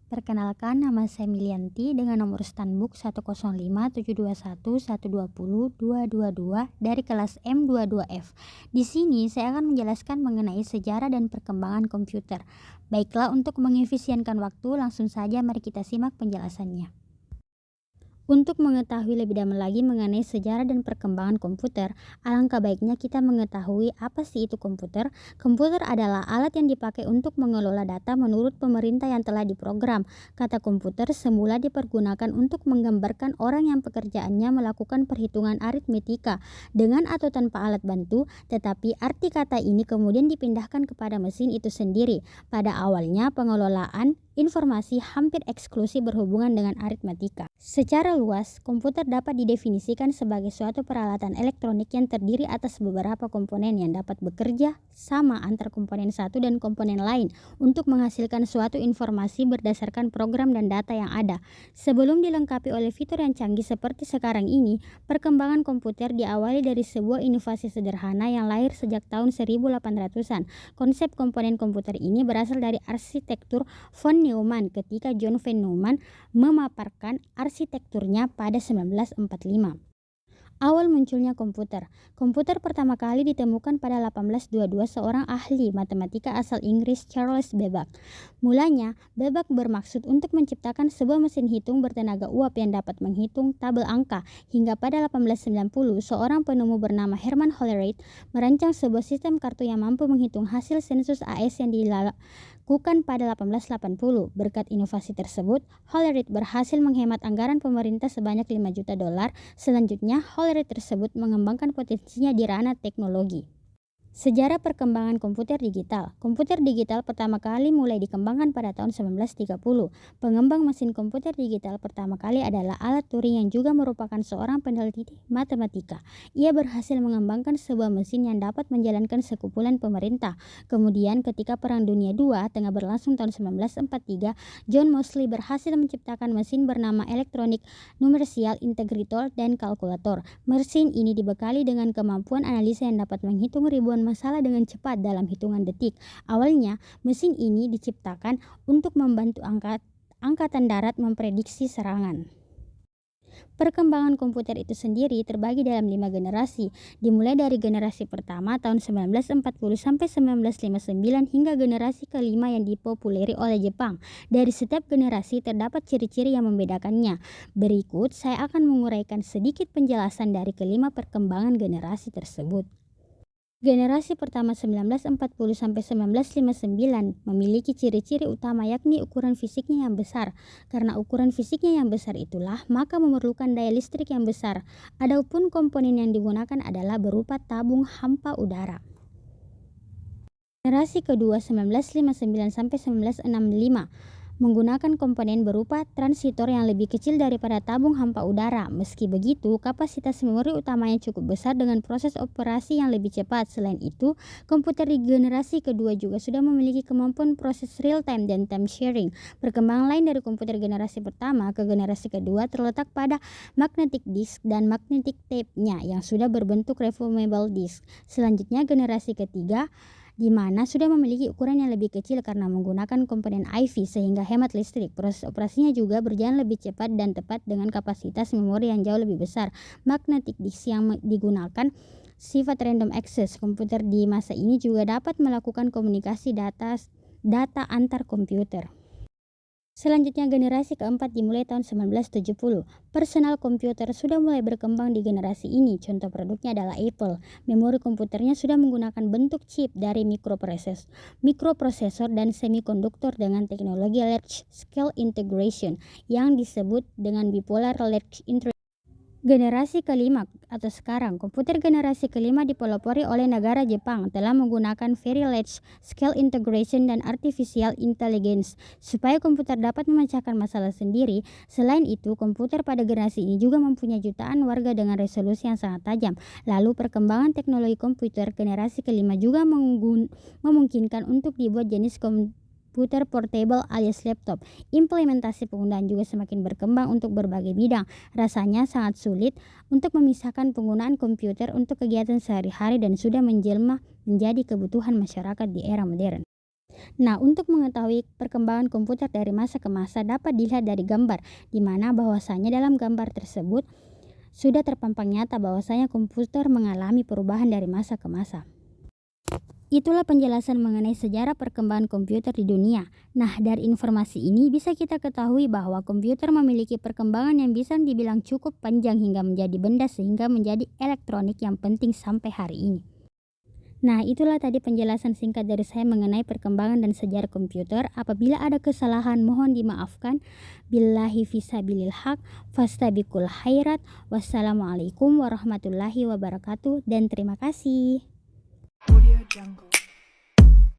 Perkenalkan, nama saya Milianti dengan nomor Stanbook 1057211201222 dari kelas M22F. Di sini saya akan menjelaskan mengenai sejarah dan perkembangan komputer. Baiklah, untuk mengefisienkan waktu, langsung saja mari kita simak penjelasannya. Untuk mengetahui lebih dalam lagi mengenai sejarah dan perkembangan komputer, alangkah baiknya kita mengetahui apa sih itu komputer. Komputer adalah alat yang dipakai untuk mengelola data menurut pemerintah yang telah diprogram. Kata komputer semula dipergunakan untuk menggambarkan orang yang pekerjaannya melakukan perhitungan aritmetika dengan atau tanpa alat bantu, tetapi arti kata ini kemudian dipindahkan kepada mesin itu sendiri. Pada awalnya, pengelolaan informasi hampir eksklusif berhubungan dengan aritmatika. Secara luas, komputer dapat didefinisikan sebagai suatu peralatan elektronik yang terdiri atas beberapa komponen yang dapat bekerja sama antar komponen satu dan komponen lain untuk menghasilkan suatu informasi berdasarkan program dan data yang ada. Sebelum dilengkapi oleh fitur yang canggih seperti sekarang ini, perkembangan komputer diawali dari sebuah inovasi sederhana yang lahir sejak tahun 1800-an. Konsep komponen komputer ini berasal dari arsitektur von Neumann ketika John von Neumann memaparkan arsitekturnya pada 1945. Awal munculnya komputer. Komputer pertama kali ditemukan pada 1822 seorang ahli matematika asal Inggris, Charles Babbage. Mulanya, Babbage bermaksud untuk menciptakan sebuah mesin hitung bertenaga uap yang dapat menghitung tabel angka. Hingga pada 1890, seorang penemu bernama Herman Hollerith merancang sebuah sistem kartu yang mampu menghitung hasil sensus AS yang dilakukan pada 1880. Berkat inovasi tersebut, Hollerith berhasil menghemat anggaran pemerintah sebanyak 5 juta dolar. Selanjutnya, Hollerith tersebut mengembangkan potensinya di ranah teknologi. Sejarah perkembangan komputer digital. Komputer digital pertama kali mulai dikembangkan pada tahun 1930. Pengembang mesin komputer digital pertama kali adalah Alan Turing yang juga merupakan seorang peneliti matematika. Ia berhasil mengembangkan sebuah mesin yang dapat menjalankan sekumpulan pemerintah. Kemudian ketika Perang Dunia II tengah berlangsung tahun 1943, John Moseley berhasil menciptakan mesin bernama elektronik numersial integrator dan kalkulator. Mesin ini dibekali dengan kemampuan analisa yang dapat menghitung ribuan masalah dengan cepat dalam hitungan detik. Awalnya, mesin ini diciptakan untuk membantu angkatan darat memprediksi serangan. Perkembangan komputer itu sendiri terbagi dalam 5 generasi, dimulai dari generasi pertama tahun 1940 sampai 1959 hingga generasi kelima yang dipopuleri oleh Jepang. Dari setiap generasi terdapat ciri-ciri yang membedakannya. Berikut saya akan menguraikan sedikit penjelasan dari kelima perkembangan generasi tersebut. Generasi pertama 1940 sampai 1959 memiliki ciri-ciri utama yakni ukuran fisiknya yang besar. Karena ukuran fisiknya yang besar itulah, maka memerlukan daya listrik yang besar. Adapun komponen yang digunakan adalah berupa tabung hampa udara. Generasi kedua 1959 sampai 1965 menggunakan komponen berupa transistor yang lebih kecil daripada tabung hampa udara. Meski begitu, kapasitas memori utamanya cukup besar dengan proses operasi yang lebih cepat. Selain itu, komputer di generasi kedua juga sudah memiliki kemampuan proses real time dan time sharing. Perkembangan lain dari komputer generasi pertama ke generasi kedua terletak pada magnetic disk dan magnetic tape-nya yang sudah berbentuk reformable disk. Selanjutnya generasi ketiga di mana sudah memiliki ukuran yang lebih kecil karena menggunakan komponen IV sehingga hemat listrik. Proses operasinya juga berjalan lebih cepat dan tepat dengan kapasitas memori yang jauh lebih besar. Magnetic disk yang digunakan sifat random access. Komputer di masa ini juga dapat melakukan komunikasi data antar komputer. Selanjutnya generasi keempat dimulai tahun 1970. Personal komputer sudah mulai berkembang di generasi ini. Contoh produknya adalah Apple. Memori komputernya sudah menggunakan bentuk chip dari mikroprosesor dan semikonduktor dengan teknologi large scale integration yang disebut dengan bipolar large integration. Generasi kelima atau sekarang, komputer generasi kelima dipelopori oleh negara Jepang telah menggunakan very large scale integration dan artificial intelligence supaya komputer dapat memecahkan masalah sendiri. Selain itu, komputer pada generasi ini juga mempunyai jutaan warga dengan resolusi yang sangat tajam. Lalu perkembangan teknologi komputer generasi kelima juga memungkinkan untuk dibuat jenis komputer portable alias laptop. Implementasi penggunaan juga semakin berkembang untuk berbagai bidang. Rasanya sangat sulit untuk memisahkan penggunaan komputer untuk kegiatan sehari-hari dan sudah menjelma menjadi kebutuhan masyarakat di era modern. Nah, untuk mengetahui perkembangan komputer dari masa ke masa dapat dilihat dari gambar, di mana bahwasanya dalam gambar tersebut sudah terpampang nyata bahwasanya komputer mengalami perubahan dari masa ke masa. Itulah penjelasan mengenai sejarah perkembangan komputer di dunia. Nah, dari informasi ini bisa kita ketahui bahwa komputer memiliki perkembangan yang bisa dibilang cukup panjang hingga menjadi benda sehingga menjadi elektronik yang penting sampai hari ini. Nah, itulah tadi penjelasan singkat dari saya mengenai perkembangan dan sejarah komputer. Apabila ada kesalahan mohon dimaafkan. Billahi fisabilil haq, fastabiqul khairat. Wassalamualaikum warahmatullahi wabarakatuh dan terima kasih. Audio Jungle.